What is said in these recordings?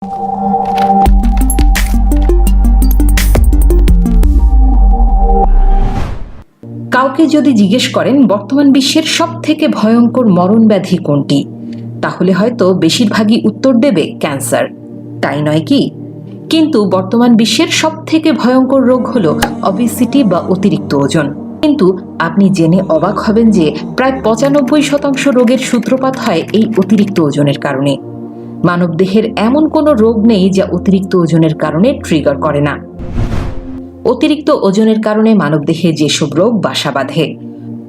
কাউকে যদি জিজ্ঞেস করেন বর্তমান বিশ্বের সবথেকে ভয়ঙ্কর মরণ ব্যাধি কোনটি, তাহলে হয়তো বেশিরভাগই উত্তর দেবে ক্যান্সার, তাই নয় কি? কিন্তু বর্তমান বিশ্বের সবথেকে ভয়ঙ্কর রোগ হলো অবেসিটি বা অতিরিক্ত ওজন। কিন্তু আপনি জেনে অবাক হবেন যে প্রায় 95% রোগের সূত্রপাত হয় এই অতিরিক্ত ওজনের কারণে। মানবদেহের এমন কোনো রোগ নেই যা অতিরিক্ত ওজনের কারণে ট্রিগার করে না। অতিরিক্ত ওজনের কারণে মানবদেহে যেসব রোগ বাসা বাঁধে।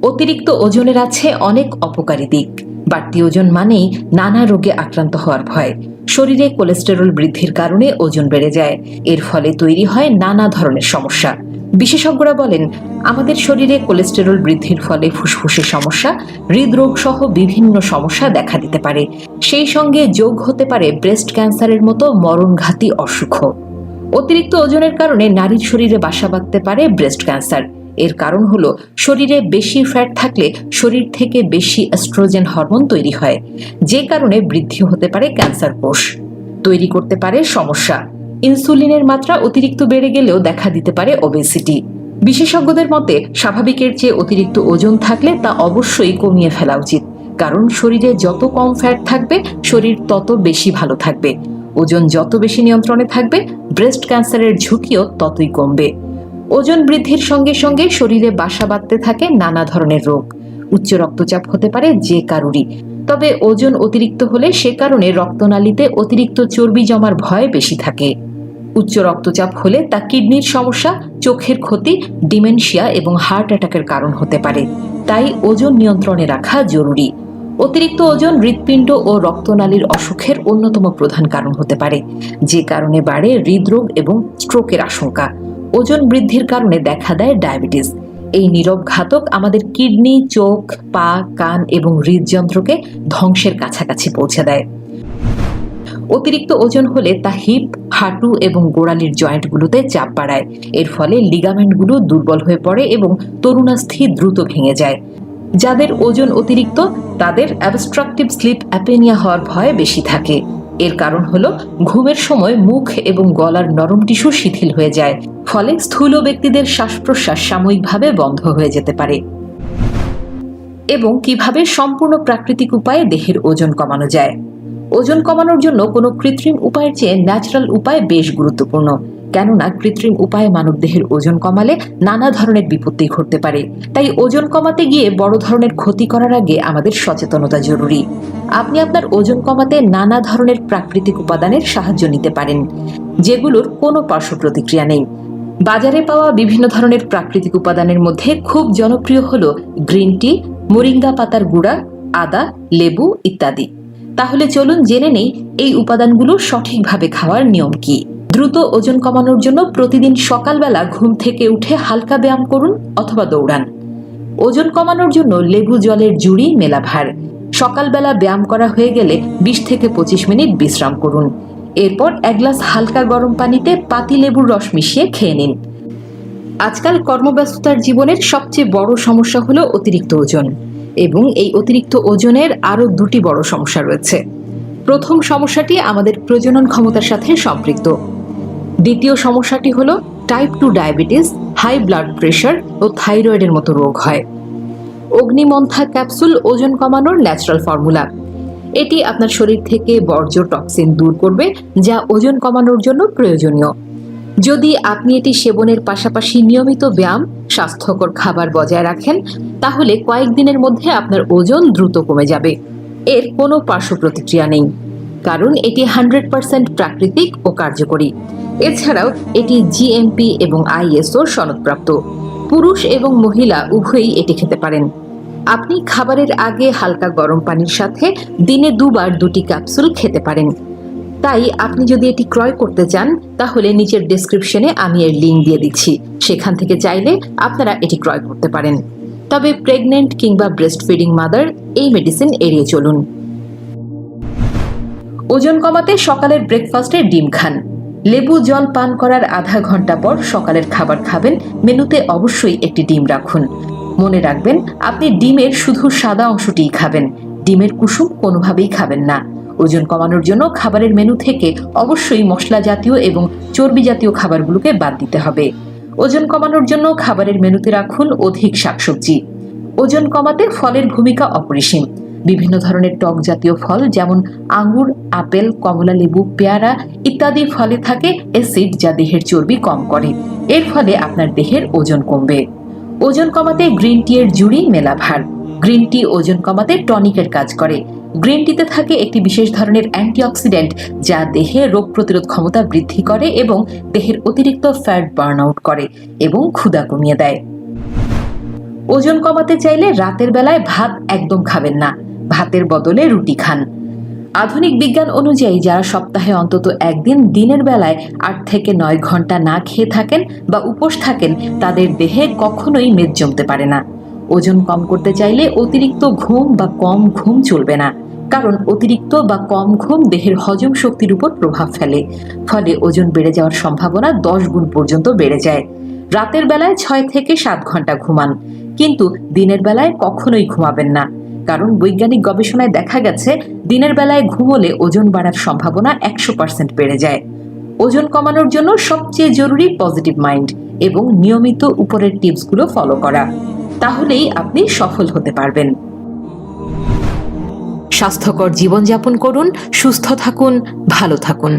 অতিরিক্ত ওজনের আছে অনেক অপকারী দিক। বাড়তি ওজন মানেই নানা রোগে আক্রান্ত হওয়ার ভয়। শরীরে কোলেস্টেরল বৃদ্ধির কারণে ওজন বেড়ে যায়। এর ফলে তৈরি হয় নানা ধরনের সমস্যা। বিশেষজ্ঞরা বলেন, আমাদের শরীরে কোলেস্টেরল বৃদ্ধির ফলে ফুসফুসের সমস্যা, হৃদরোগ সহ বিভিন্ন সমস্যা দেখা দিতে পারে। সেই সঙ্গে যোগ হতে পারে ব্রেস্ট ক্যান্সারের মতো মরণঘাতী অসুখও। অতিরিক্ত ওজনের কারণে নারীর শরীরে বাসা বাঁধতে পারে ব্রেস্ট ক্যান্সার। এর কারণ হলো শরীরে বেশি ফ্যাট থাকলে শরীর থেকে বেশি এস্ট্রোজেন হরমোন তৈরি হয়, যে কারণে বৃদ্ধি হতে পারে ক্যান্সার কোষ, তৈরি করতে পারে সমস্যা। ইনসুলিনের মাত্রা অতিরিক্ত বেড়ে গেলেও দেখা দিতে পারে ওবেসিটি। বিশেষজ্ঞদের মতে স্বাভাবিকের চেয়ে অতিরিক্ত ওজন থাকলে তা অবশ্যই কমিয়ে ফেলা উচিত, কারণ শরীরে যত কম ফ্যাট থাকবে শরীর তত বেশি ভালো থাকবে। ওজন যত বেশি নিয়ন্ত্রণে থাকবে ব্রেস্ট ক্যান্সারের ঝুঁকিও ততই কমবে। ওজন বৃদ্ধির সঙ্গে সঙ্গে শরীরে বাসা বাঁধতে থাকে নানা ধরনের রোগ। উচ্চ রক্তচাপ হতে পারে যে কারুরই, তবে ওজন অতিরিক্ত হলে সে কারণে রক্তনালীতে অতিরিক্ত চর্বি জমার ভয় বেশি থাকে। উচ্চ রক্তচাপ হলে তা কিডনির সমস্যা, চোখের ক্ষতি, ডিমেনশিয়া এবং হার্ট অ্যাটাকের কারণ হতে পারে। তাই ওজন নিয়ন্ত্রণে রাখা জরুরি। অতিরিক্ত ওজন হৃৎপিণ্ড ও রক্তনালীর অসুখের অন্যতম প্রধান কারণ হতে পারে, যে কারণে বাড়ে হৃদরোগ এবং স্ট্রোকের আশঙ্কা। ওজন বৃদ্ধির কারণে দেখা দেয় ডায়াবেটিস। এই নীরব ঘাতক আমাদের কিডনি, চোখ, পা, কান এবং হৃদযন্ত্রকে ধ্বংসের কাছাকাছি পৌঁছে দেয়। অতিরিক্ত ওজন হলে তা হিপ, হাঁটু এবং গোড়ালির জয়েন্টগুলোতে চাপ বাড়ায়। এর ফলে লিগামেন্টগুলো দুর্বল হয়ে পড়ে এবং তরুণাস্থি দ্রুত ভেঙে যায়। যাদের ওজন অতিরিক্ত তাদের অবস্ট্রাকটিভ স্লিপ অ্যাপেনিয়া হওয়ার ভয় বেশি থাকে। এর কারণ হলো ঘুমের সময় মুখ এবং গলার নরম টিস্যু শিথিল হয়ে যায়, ফলে স্থূল ব্যক্তিদের শ্বাস প্রশ্বাস সাময়িকভাবে বন্ধ হয়ে যেতে পারে। এবং কিভাবে সম্পূর্ণ প্রাকৃতিক উপায়ে দেহের ওজন কমানো যায়? ওজন কমানোর জন্য কোনো কৃত্রিম উপায়ের চেয়ে ন্যাচারাল উপায় বেশ গুরুত্বপূর্ণ, কেননা কৃত্রিম উপায়ে মানবদেহের ওজন কমালে নানা ধরনের বিপত্তি ঘটতে পারে। তাই ওজন কমাতে গিয়ে বড় ধরনের ক্ষতি করার আগে আমাদের সচেতনতা জরুরি। আপনি আপনার ওজন কমাতে নানা ধরনের প্রাকৃতিক উপাদানের সাহায্য নিতে পারেন, যেগুলোর কোনো পার্শ্ব প্রতিক্রিয়া নেই। বাজারে পাওয়া বিভিন্ন ধরনের প্রাকৃতিক উপাদানের মধ্যে খুব জনপ্রিয় হলো গ্রিন টি, মোরিঙ্গা পাতার গুঁড়া, আদা, লেবু ইত্যাদি। তাহলে চলুন জেনে নেই এই উপাদানগুলো সঠিকভাবে খাওয়ার নিয়ম কি। দ্রুত ওজন কমানোর জন্য প্রতিদিন সকালবেলা ঘুম থেকে উঠে হালকা ব্যায়াম করুন অথবা দৌড়ান। ওজন কমানোর জন্য লেবু জলের জুড়ি মেলাভার। সকালবেলা ব্যায়াম করা হয়ে গেলে 20 থেকে 25 মিনিট বিশ্রাম করুন। এরপর 1 গ্লাস হালকা গরম পানিতে পাতি লেবুর রস মিশিয়ে খেয়ে নিন। আজকাল কর্মব্যস্ততার জীবনের সবচেয়ে বড় সমস্যা হলো অতিরিক্ত ওজন, এবং এই অতিরিক্ত ওজনের আরও 2টি বড় সমস্যা রয়েছে। প্রথম সমস্যাটি আমাদের প্রজনন ক্ষমতার সাথে সম্পৃক্ত। দ্বিতীয় সমস্যাটি হলো type 2 diabetes, high blood pressure ও থাইরয়েডের মতো রোগ হয়। অগ্নিমন্থা ক্যাপসুল ওজন কমানোর ন্যাচারাল ফর্মুলা। এটি আপনার শরীর থেকে বর্জ্য টক্সিন দূর করবে, যা ওজন কমানোর জন্য প্রয়োজনীয়। যদি আপনি এটি সেবনের পাশাপাশি নিয়মিত ব্যায়াম, স্বাস্থ্যকর খাবার বজায় রাখেন, তাহলে কয়েকদিনের মধ্যে আপনার ওজন দ্রুত কমে যাবে। এর কোনো পার্শ্ব প্রতিক্রিয়া নেই, কারণ এটি 100% প্রাকৃতিক ও কার্যকরী। এছাড়াও এটি জিএমপি এবং আইএসও সনদপ্রাপ্ত। পুরুষ এবং মহিলা উভয়ই এটি খেতে পারেন। আপনি খাবারের আগে হালকা গরম পানির সাথে দিনে 2 বার 2টি ক্যাপসুল খেতে পারেন। তাই আপনি যদি এটি ক্রয় করতে চান, তাহলে নিচের ডেসক্রিপশনে আমি এর লিঙ্ক দিয়ে দিচ্ছি, সেখান থেকে চাইলে আপনারা এটি ক্রয় করতে পারেন। তবে প্রেগনেন্ট কিংবা ব্রেস্ট ফিডিং মাদার এই মেডিসিন এড়িয়ে চলুন। ওজন কমাতে সকালের ব্রেকফাস্টে ডিম খান। লেবু জল পান করার আধা ঘন্টা পর সকালের খাবার খাবেন। মেনুতে অবশ্যই একটি ডিম রাখুন। মনে রাখবেন, আপনি ডিমের শুধু সাদা অংশটিই খাবেন, ডিমের কুসুম কোনোভাবেই খাবেন না। ওজন কমানোর জন্য খাবারের মেনু থেকে অবশ্যই মশলা জাতীয় এবং চর্বি জাতীয় খাবারগুলোকে বাদ দিতে হবে। ওজন কমানোর জন্য খাবারের মেনুতে রাখুন অধিক শাকসবজি। ওজন কমাতে ফলের ভূমিকা অপরিসীম। বিভিন্ন ধরনের টক জাতীয় ফল যেমন আঙ্গুর, আপেল, কমলা লেবু, পেয়ারা ইত্যাদি ফলে থাকে অ্যাসিড, যা দেহের চর্বি কম করে। এর ফলে আপনার দেহের ওজন কমবে। ওজন কমাতে গ্রিন টি এর জুড়ি মেলা ভার। গ্রিন টি ওজন কমাতে টনিকের কাজ করে। গ্রিন টিতে থাকে একটি বিশেষ ধরনের অ্যান্টিঅক্সিডেন্ট, যা দেহে রোগ প্রতিরোধ ক্ষমতা বৃদ্ধি করে এবং দেহের অতিরিক্ত ফ্যাট বার্ন আউট করে এবং ক্ষুধা কমিয়ে দেয়। ওজন কমাতে চাইলে রাতের বেলায় ভাত একদম খাবেন না, ভাতের বদলে রুটি খান। আধুনিক বিজ্ঞান অনুযায়ী যারা সপ্তাহে অন্তত একদিন দিনের বেলায় 8 থেকে 9 ঘন্টা না খেয়ে থাকেন বা উপোস থাকেন, তাদের দেহে কখনোই মেদ জমতে পারে না। ওজন কম করতে চাইলে অতিরিক্ত ঘুম বা কম ঘুম চলবে না, কারণ অতিরিক্ত বা কম ঘুম দেহের হজম শক্তির উপর প্রভাব ফেলে। ফলে ওজন বেড়ে যাওয়ার সম্ভাবনা 10 গুণ পর্যন্ত বেড়ে যায়। রাতের বেলায় 6 থেকে 7 ঘন্টা ঘুমান, কিন্তু দিনের বেলায় কখনোই ঘুমাবেন না, কারণ বৈজ্ঞানিক গবেষণায় দেখা গেছে দিনের বেলায় ঘুমোলে ওজন বাড়ার সম্ভাবনা 100% বেড়ে যায়। ওজন কমানোর জন্য সবচেয়ে জরুরি পজিটিভ মাইন্ড এবং নিয়মিত উপরের টিপসগুলো ফলো করা। তাহলেই আপনি সফল হতে পারবেন। স্বাস্থ্যকর জীবনযাপন করুন, সুস্থ থাকুন, ভালো থাকুন।